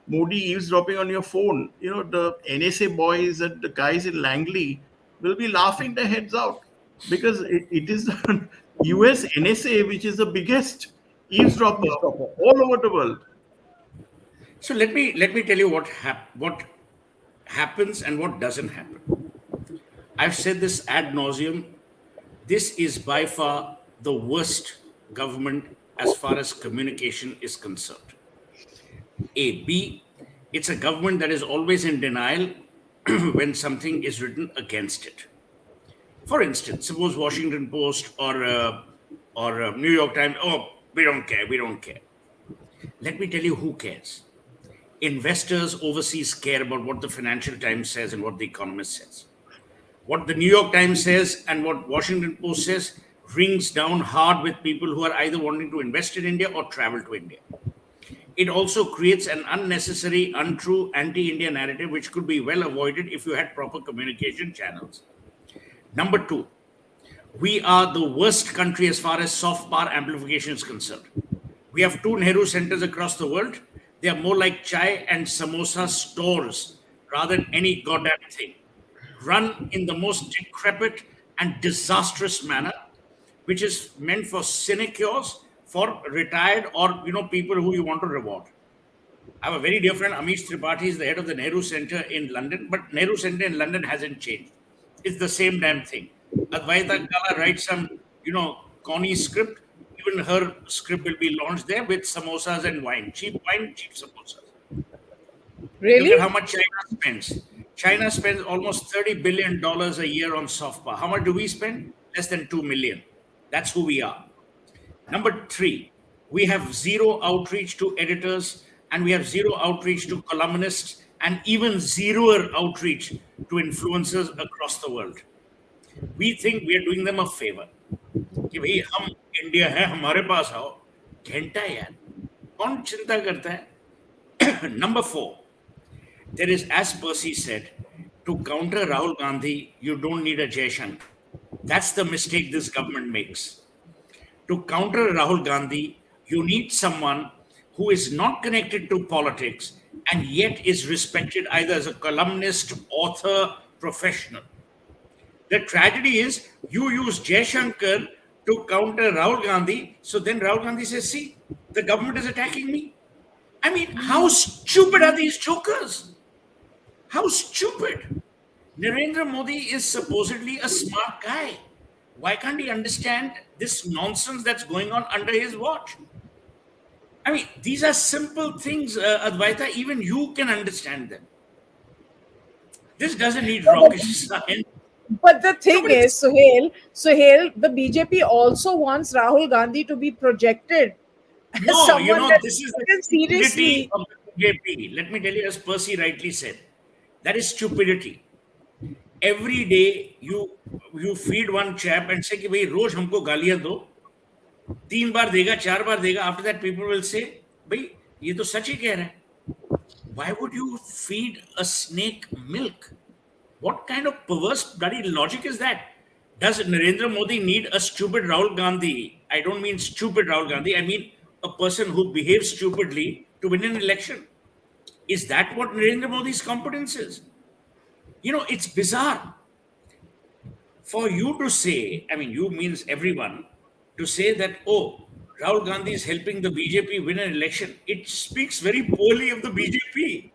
Modi eavesdropping on your phone, the NSA boys and the guys in Langley will be laughing their heads out because it is the US NSA which is the biggest eavesdropper
Eavesdropper.
all over the world.
so let me tell you what happens and what doesn't happen. I've said this ad nauseum. This is by far the worst government as far as communication is concerned. A. B. It's a government that is always in denial when something is written against it. For instance, suppose Washington Post or New York Times. Oh, we don't care. We don't care. Let me tell you who cares. Investors overseas care about what the Financial Times says and what the Economist says. What the New York Times says and what Washington Post says rings down hard with people who are either wanting to invest in India or travel to India. It also creates an unnecessary, untrue anti-India narrative, which could be well avoided if you had proper communication channels. Number two, we are the worst country as far as soft power amplification is concerned. We have two Nehru centers across the world. They are more like chai and samosa stores rather than any goddamn thing, run in the most decrepit and disastrous manner, which is meant for sinecures for retired or people who you want to reward. I have a very dear friend, Amish Tripathi, is the head of the Nehru Center in London, but Nehru Center in London hasn't changed. It's the same damn thing. Advaita Kala writes some, corny script. Even her script will be launched there with samosas and wine, cheap samosas. Look at
Really?
how much China spends. China spends almost $30 billion a year on soft power. How much do we spend? Less than 2 million. That's who we are. Number three, we have zero outreach to editors and we have zero outreach to columnists and even zero outreach to influencers across the world. We think we are doing them a favor. कि भाई हम India है हमारे पास आओ घंटा यार कौन चिंता करता है Number four, there is, as Percy said, to counter Rahul Gandhi, you don't need a Jaishankar. That's the mistake this government makes. To counter Rahul Gandhi, You need someone who is not connected to politics and yet is respected either as a columnist, author, professional. The tragedy is you use Shankar to counter Rahul Gandhi. So then Rahul Gandhi says, see, the government is attacking me. I mean, how stupid are these jokers? How stupid. Narendra Modi is supposedly a smart guy. Why can't he understand this nonsense that's going on under his watch? I mean, these are simple things, Advaita. Even you can understand them. This doesn't need
No,
rocket science.
but the
No,
thing
but
is,
it's
Sohail, the BJP also wants Rahul Gandhi to be projected as
no,
someone that
this is
is
the
taken
stupidity
seriously.
of the BJP. Let me tell you, as Percy rightly said, that is stupidity. Every day you feed one chap and say कि भाई रोज हमको गालियां दो, 3 बार देगा, 4 बार देगा. After that, people will say, भाई ये तो सच ही कह रहा है. Why would you feed a snake milk? What kind of perverse bloody logic is that? Does Narendra Modi need a stupid Rahul Gandhi? I don't mean stupid Rahul Gandhi. I mean a person who behaves stupidly to win an election. Is that what Narendra Modi's competence is? It's bizarre for you to say, I mean, you means everyone, to say that, oh, Rahul Gandhi is helping the BJP win an election. It speaks very poorly of the BJP.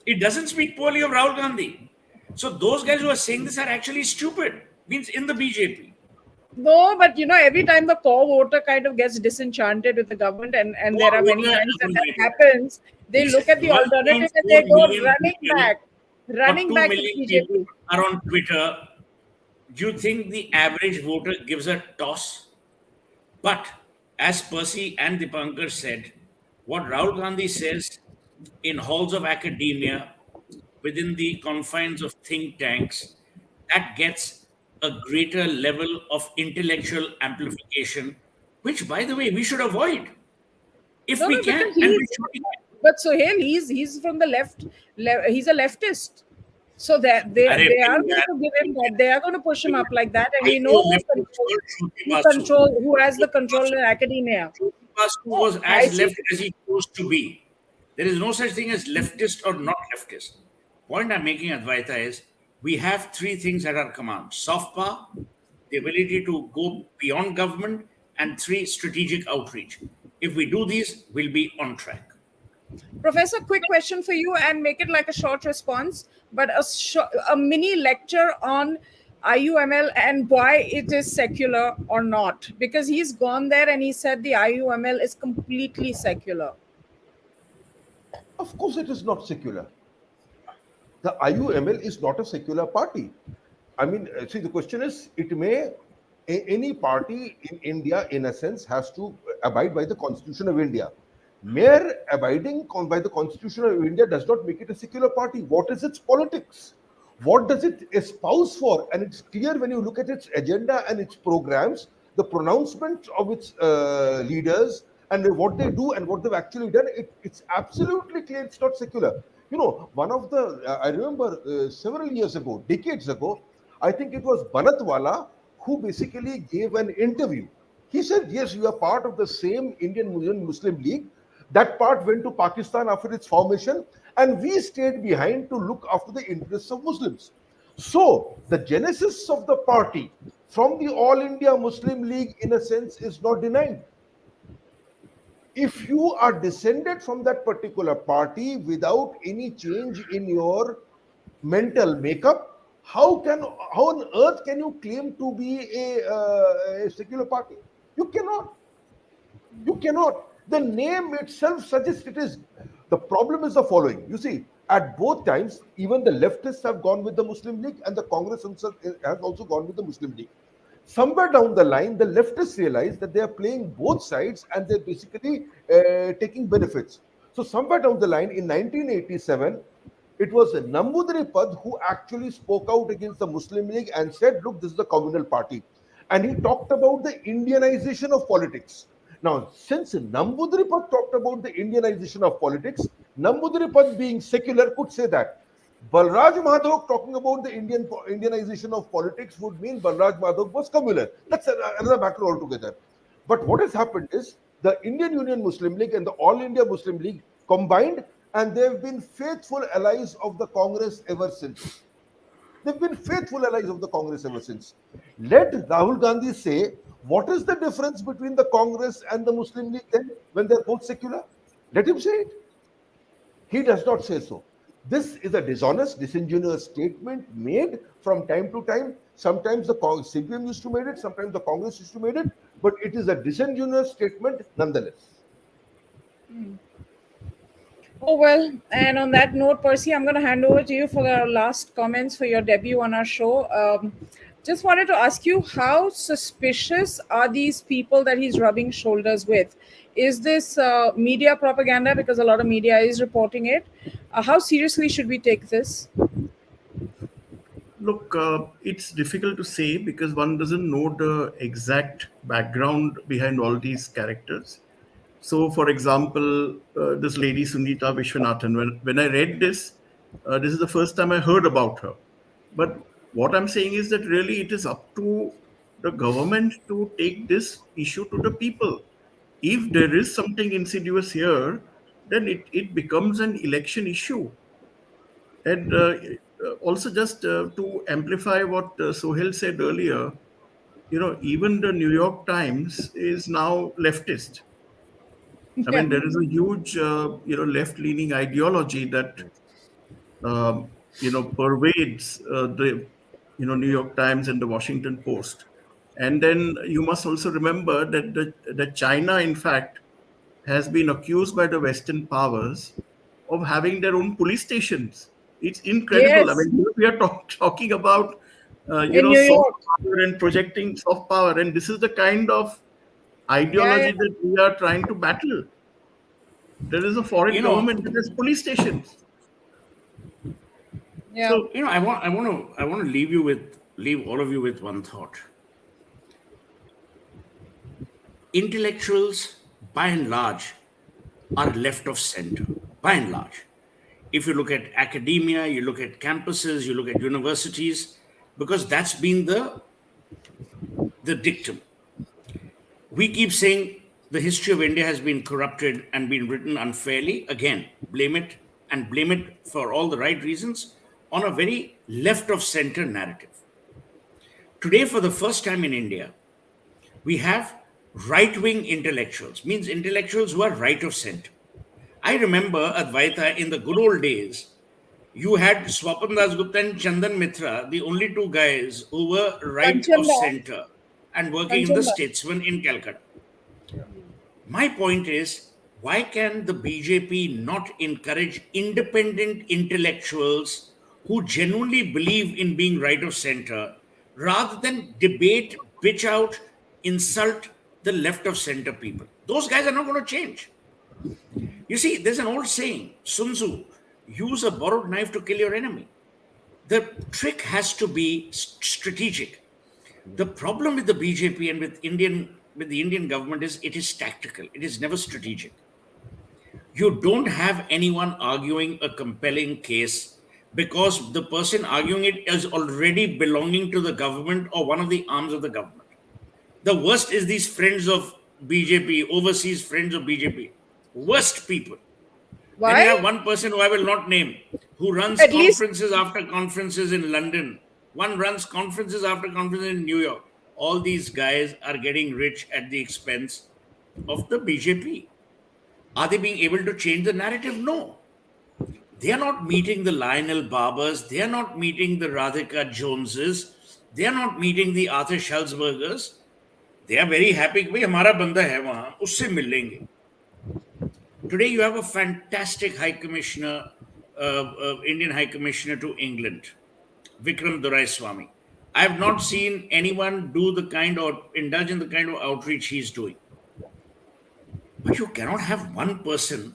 It doesn't speak poorly of Rahul Gandhi. So those guys who are saying this are actually stupid, means in the BJP.
No, but every time the core voter kind of gets disenchanted with the government, and there
Core
are many
voter,
times that
oh
that
my God.
happens, they
Listen,
look at the alternative and they
1.4
go
million people or
running
2
back to
million people
BJP.
are on Twitter. Do you think the average voter gives a toss? But as Percy and Dipankar said, what Rahul Gandhi says in halls of academia, within the confines of think tanks, that gets a greater level of intellectual amplification, which, by the way, we should avoid if
No,
we
no,
can,
because
and we should.
but Sohail, he's from the left. He's a leftist, so that
अरे
they are
भाई
going
यार,
to give him that. They are going to push him up like that, and
I
he
know
knows
left
who has the control in academia.
Jyoti Basu
Oh,
was
I
as
see.
left as he chose to be. There is no such thing as leftist or not leftist. Point I'm making, Advaita, is we have three things at our command: soft power, the ability to go beyond government, and three, strategic outreach. If we do these, we'll be on track.
Professor, quick question for you, and make it like a short response, but a mini lecture on IUML and why it is secular or not. Because he's gone there and he said the IUML is completely secular.
Of course, it is not secular. The IUML is not a secular party. I mean, see, the question is, any party in India, in a sense, has to abide by the Constitution of India. Mere abiding by the Constitution of India does not make it a secular party. What is its politics? What does it espouse for? And it's clear when you look at its agenda and its programs, the pronouncements of its leaders, and what they do and what they've actually done. It's absolutely clear it's not secular. One of the, I remember several years ago, decades ago, I think it was Banatwala who basically gave an interview. He said, yes, you are part of the same Indian Muslim League. That part went to Pakistan after its formation, and we stayed behind to look after the interests of Muslims. So, the genesis of the party from the All India Muslim League, in a sense, is not denied. If you are descended from that particular party without any change in your mental makeup, how on earth can you claim to be a secular party? You cannot. You cannot. The name itself suggests it is. The problem is the following. You see, at both times, even the leftists have gone with the Muslim League, and the Congress himself has also gone with the Muslim League. Somewhere down the line, the leftists realize that they are playing both sides and they're basically taking benefits. So, somewhere down the line, in 1987, it was Namboodiripad who actually spoke out against the Muslim League and said, look, this is the communal party. And he talked about the Indianization of politics. Now, since Namboodiripad talked about the Indianization of politics, Namboodiripad being secular could say that. Balraj Madhav talking about the Indianization of politics would mean Balraj Madhav was communal. That's another matter altogether. But what has happened is the Indian Union Muslim League and the All India Muslim League combined, and they've been faithful allies of the Congress ever since. They've been faithful allies of the Congress ever since. Let Rahul Gandhi say what is the difference between the Congress and the Muslim League then when they're both secular? Let him say it. He does not say so. This is a dishonest, disingenuous statement made from time to time. Sometimes the CPM used to make it, sometimes the Congress used to make it, but it is a disingenuous statement nonetheless.
Oh, well, and on that note, Percy, I'm going to hand over to you for the last comments for your debut on our show. Just wanted to ask you, how suspicious are these people that he's rubbing shoulders with? Is this media propaganda? Because a lot of media is reporting it. How seriously should we take this?
Look, it's difficult to say because one doesn't know the exact background behind all these characters. So, for example, this lady Sunita Vishwanathan, when I read this is the first time I heard about her. But what I'm saying is that really it is up to the government to take this issue to the people. If there is something insidious here, then it becomes an election issue. And also, just to amplify what Sohail said earlier, even the New York Times is now leftist. I
Yeah.
mean, there is a huge, left-leaning ideology that pervades New York Times and the Washington Post. And then you must also remember that that China, in fact, has been accused by the Western powers of having their own police stations. It's incredible. I
Yes,
mean, we are talking about
in New
soft
York.
power and projecting soft power, and this is the kind of
Yeah,
ideology
yeah,
that we are trying to battle. There is a foreign
You know,
government that has police stations.
yeah.
So
I want to leave all of you with one thought. Intellectuals, by and large, are left of center. By and large, if you look at academia, you look at campuses, you look at universities, because that's been the dictum. We keep saying the history of India has been corrupted and been written unfairly. Again, blame it for all the right reasons on a very left of center narrative. Today, for the first time in India, we have right wing intellectuals, means intellectuals who are right of center. I remember Advaita in the good old days, you had Swapan Das Gupta and Chandan Mitra, the only two guys who were right of
Kanchanda.
center and working in the
Kanchanda.
Statesman in Calcutta. My point is, why can the BJP not encourage independent intellectuals who genuinely believe in being right of center rather than debate, bitch out, insult the left of center people? Those guys are not going to change. You see, there's an old saying, Sun Tzu, use a borrowed knife to kill your enemy. The trick has to be strategic. The problem with the BJP and with the Indian government is it is tactical. It is never strategic. You don't have anyone arguing a compelling case because the person arguing it is already belonging to the government or one of the arms of the government. The worst is these friends of BJP, overseas friends of BJP. Worst people. Then you have
Why?
one person who I will not name, who runs
At least,
conferences after conferences in London. One runs conferences after conferences in New York. All these guys are getting rich at the expense of the BJP. Are they being able to change the narrative? No. They are not meeting the Lionel Barbers. They are not meeting the Radhika Joneses. They are not meeting the Arthur Schalzbergers. They are very happy कि भाई हमारा बंदा है वहां उससे मिल लेंगे. Today, you have a fantastic High Commissioner, Indian High Commissioner to England, Vikram Doraiswamy. I have not seen anyone do the kind or indulge in the kind of outreach he's doing. But you cannot have one person,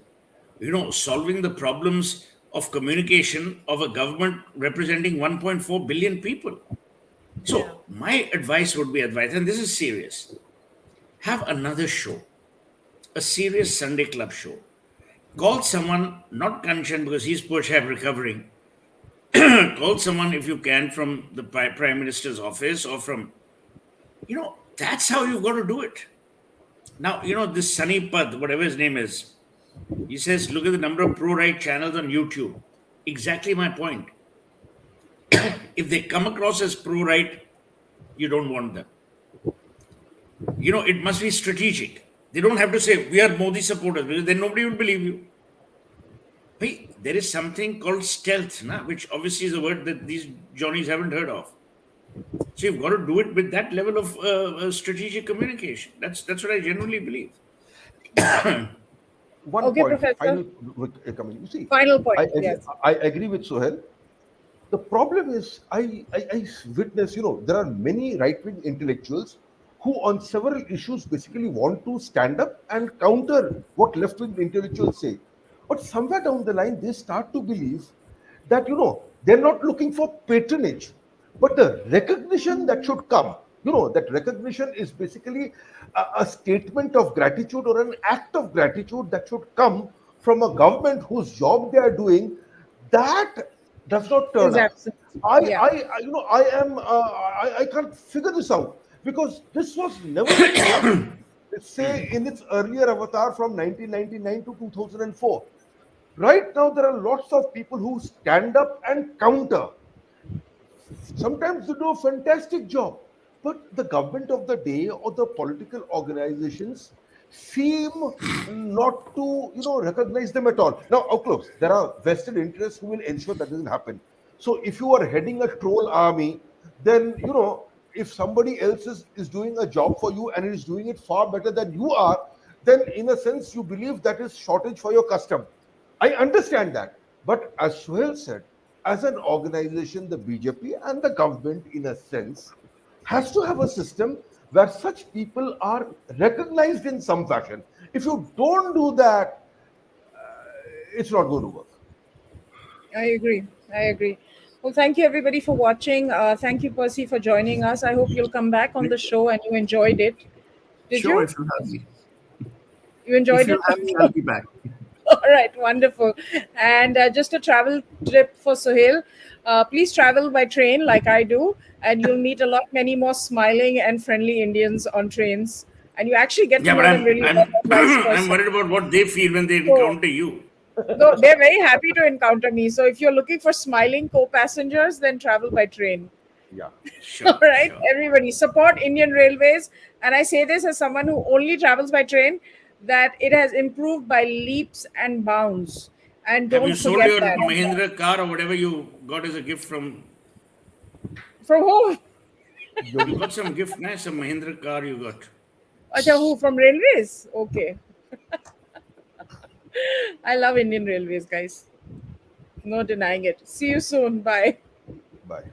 solving the problems of communication of a government representing 1.4 billion people.
yeah.
So, my advice would be advice, and this is serious. Have another show, a serious Sunday club show. Call someone, not Kanchan because he's poor chap recovering. Call someone if you can from the Prime Minister's office or from, that's how you've got to do it. Now, this Sunny Pad, whatever his name is, he says, look at the number of pro-right channels on YouTube. Exactly my point. If they come across as pro-right, you don't want them. It must be strategic. They don't have to say, we are Modi supporters, because then nobody will believe you. Hey, there is something called stealth, which obviously is a word that these Johnnies haven't heard of. So you've got to do it with that level of strategic communication. That's what I genuinely believe.
One
Okay,
point,
Professor.
final comment. You see,
Final point. Yes.
I agree with Sohel. The problem is, I witness, there are many right wing intellectuals who, on several issues, basically want to stand up and counter what left wing intellectuals say. But somewhere down the line, they start to believe that, they're not looking for patronage, but the recognition that should come. That recognition is basically a statement of gratitude or an act of gratitude that should come from a government whose job they are doing. That does not turn
Is
up.
absent.
I,
Yeah.
I you know, I am, I can't figure this out because this was never the case. Let's say in its earlier avatar from 1999 to 2004. Right now, there are lots of people who stand up and counter. Sometimes they do a fantastic job, but the government of the day or the political organizations seem not to recognize them at all. Now, of course, there are vested interests who will ensure that doesn't happen. So if you are heading a troll army, then if somebody else is doing a job for you and is doing it far better than you are, then in a sense you believe that is shortage for your custom. I understand that. But as Suhail said, as an organization, the BJP and the government, in a sense, has to have a system where such people are recognized in some fashion. If you don't do that, it's not going to work.
I agree. I agree. Well, thank you everybody for watching. Thank you, Percy, for joining us. I hope you'll come back on the show and you enjoyed it. Did
Sure,
you?
if you have me.
You
If
enjoyed
you
it?
have me, I'll be back.
All right, wonderful. And just a travel tip for Sohail. Please travel by train like I do, and you'll meet a lot many more smiling and friendly Indians on trains. And you actually get to
Yeah, but
know them
I'm
really well,
I'm
and vice
I'm
versa.
worried about what they feel when they
So,
encounter you.
no, they're very happy to encounter me. So, if you're looking for smiling co-passengers, then travel by train.
Yeah.
All
Sure,
right,
sure.
everybody, support Indian Railways. And I say this as someone who only travels by train, that it has improved by leaps and bounds. And
Have you
don't
sold
forget
your
that.
Mahindra car or whatever you got as a gift from?
From who?
You
Yogi.
got some gift, nice, some Mahindra car you got.
Acha, who? From Railways? Okay. I love Indian Railways, guys. No denying it. See you soon. Bye.
Bye.